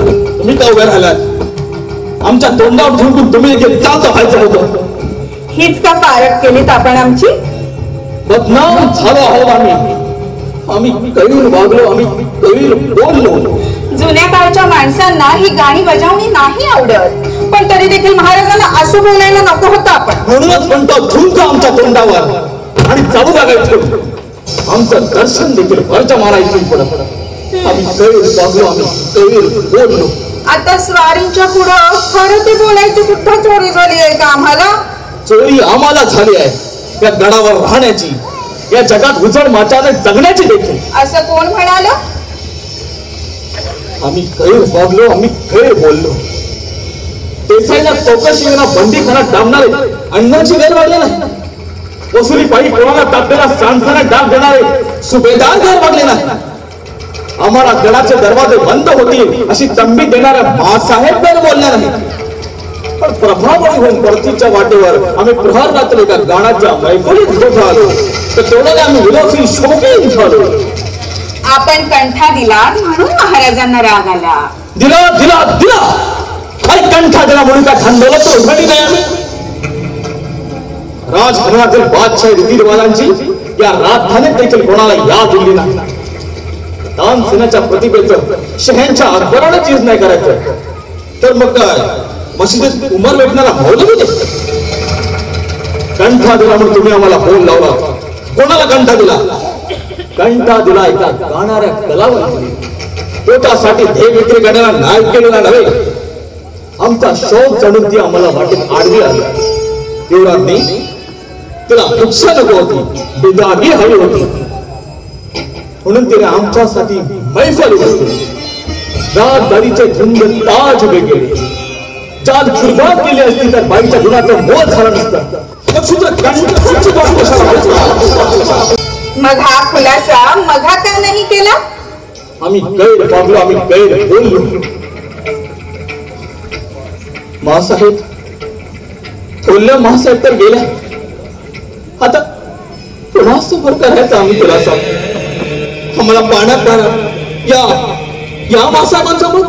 तुम्ही का उभे राहिलात? आमच्या तोंडावर झुंकून तुम्ही देखील चालतं व्हायचं होतं. हीच का पारख केलीत आपण आमची? बदनाम झालो आहोत आम्ही कैर वागलो, आम्ही कैर बोललो. जुन्या काळच्या माणसांना ही गाणी बजावणी नाही आवडत, पण तरी देखील महाराजांना असं बोलायला नको होतं आपण. म्हणूनच म्हणतो झुंक आमच्या तोंडावर आणि चालू लागायचं. आमचं दर्शन देखील वरच्या मारायची पडत. आम्ही कैर वागलो, आम्ही कैर बोललो. आता स्वारींच्या पुढं खरं ते बोलायची सुद्धा चोरी झाली आहे का आम्हाला? चोरी आम्हाला झाली आहे या गडावर राहण्याची, या जगात उजळ माचाने जगण्याची देखील. असं कोण म्हणालं? आम्ही कैर वागलो, आम्ही कैर बोललो. देसाईला चौकशीला बंदीखान्यात डांबणारे अण्णाची गैर वागले नाही. वसुली पायी कोणाला तापलेला सांसाने डाग देणारे सुभेदार गैर वागले नाही. आम्हाला गडाचे दरवाजे बंद होतील अशी तंबी देणाऱ्या मासाहेब गैर बोलले नाही. पण प्रभावळी होऊन परतीच्या वाटेवर आम्ही प्रहर रात्र एका गाण्याच्या मैफलीत उभं आलो तर तेवढ्याने आम्ही विलासी शौकीन झालो. आपण कंठा दिला म्हणून महाराजांना राग आला. दिला दिला दिला काही कंठा दिला म्हणून काय खांदोलत तर उघडली नाही आम्ही. राजघराण्यातील बादशाही रीतिरिवाजांची या राजधानीत देखील कोणाला याद दिली नाही. तानसेनाच्या प्रतिभेचं शहंच्या अकबराने चीज नाही करायचं तर मग काय मशिदीत उमर वेटणारा मौलवी दे. कंठा दिला म्हणून तुम्ही आम्हाला बोल लावला. कोणाला कंठा दिला? कंठा दिला एका गाणाऱ्या कलावंताला. पोटासाठी ध्येय विक्री करण्याला नायक केलेला नव्हे. आमचा शौक चढून ती आम्हाला वाटेत आडवी आली. युवराजनी तिला भिक्षा नको होती, बिदागी हवी होती म्हणून तिने आमच्यासाठी मैफल उघडली. राजदारीचे झुंज ताज उभे केले. जात खुर्बाद केली असती तर बाईच्या गुणाचं मोल झालं नसतं. मग हा खुलासा मघा का नाही केला? आम्ही गैर वागलो, आम्ही गैर बोललो. मासाहेब थोरल्या मासाहेब तर गेल्या. आता पुन्हा समोर करायचं आम्ही खुलासा. आम्हाला पाण्यात या मासाहेबांसमोर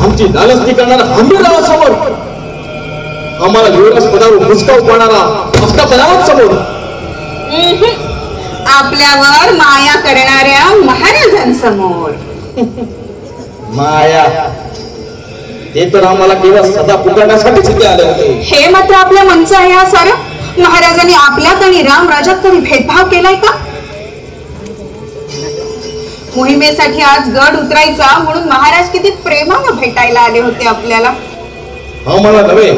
आमची नालस्ती करणारा हंबीररावासमोर, आम्हाला युवराज पदावर मुस्काव पाडणारा अष्टपदावांसमोर, आपल्यावर माया करणाऱ्या महाराजांसमोर. माया ते तर आम्हाला केवळ सदा पुकारण्यासाठीच इथे आले होते. हे मात्र आपल्या मनचं आहे हा सारं. महाराजांनी आपल्यात आणि रामराजात कधी भेदभाव केलाय का? मोहिमेसाठी आज गड उतरायचा म्हणून महाराज किती प्रेमानं भेटायला आले होते आपल्याला. आम्हाला नव्हे,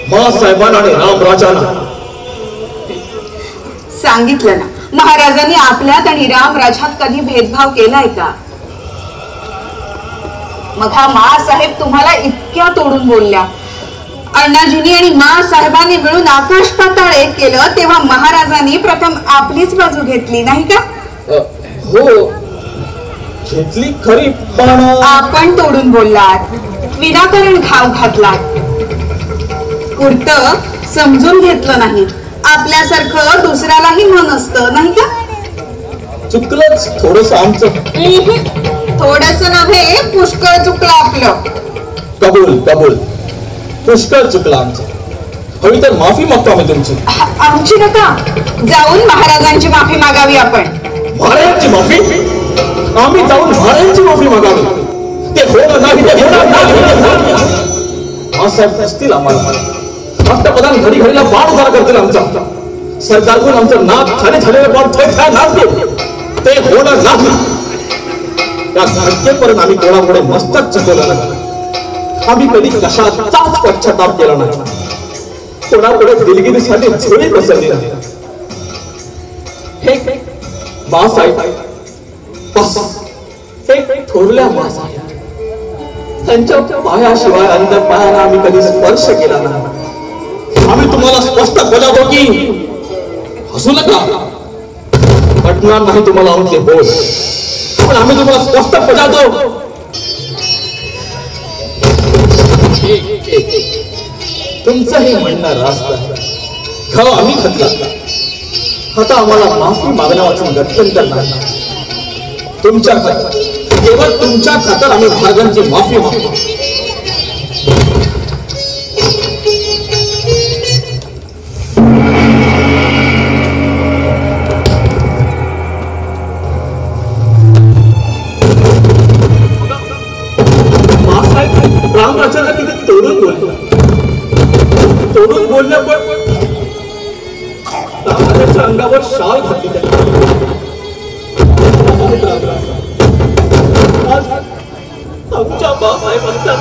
मासाहेबांना आणि रामराजांना. सांगितलं ना, महाराजांनी आपल्यात आणि रामराजात कधी भेदभाव केलाय का? मग हा मासाहेब तुम्हाला इतक्या तोडून बोलल्या. अण्णाजींनी आणि मासाहेबांनी मिळून आकाश पाताळ एक केलं तेव्हा महाराजांनी प्रथम आपलीच बाजू घेतली नाही का? हो घेतली खरी, पण आपण तोडून बोललात, विनाकारण घाव घातलात, उलटं समजून घेतलं नाही. आपल्यासारखं दुसऱ्यालाही मन असतं नाही का? चुकलंच थोडस आमचं. थोडस नव्हे, पुष्कळ चुकलं आपलं. कबूल कबूल, पुष्कळ चुकलं आमचं. हवी तर माफी मागतो आम्ही तुमची. आमची नका, जाऊन महाराजांची माफी मागावी आपण. महाराजांची माफी? आम्ही जाऊन महाराजांची माफी मागावी? ते होणार नाही, ते होणार नाही. मासाहेब असतील आम्हाला. राष्ट्रप्रधान घडी घडीला बाण उभा करतील आमचा. सरकारकडून आमचं नाक खाली झालेलं बाण थोडे नाचतील. ते होणार नाही. त्या घटकेपर्यंत आम्ही कोणापुढे मस्तक चुकवलं नाही. आम्ही कधी कशाचाच पश्चाताप केला नाही. कोणापुढे दिलगिरीसाठी झोळी बसवली नाही. हे मासाहेब बस, एक थोरल्या मासाहेब, त्यांच्या पायाशिवाय अंतर पायाला आम्ही कधी स्पर्श केला नाही. आम्ही तुम्हाला स्पष्ट बोलावतो की हसू नका, पटणार नाही तुम्हाला आमचे बोल, पण आम्ही तुम्हाला स्पष्ट बजावतो. तुमचं हे म्हणणं रास्त आहे. आम्ही घातला. आता आम्हाला माफी मागण्या वाचून गत्यंतर नाही. तुमच्या केवळ तुमच्या खातर आम्ही महाराजांची माफी मागतो. रामराजांना किती तोडून बोलल्या पण रामराजांच्या अंगावर शाल घातली आज आमच्या बाबासाहेबांचा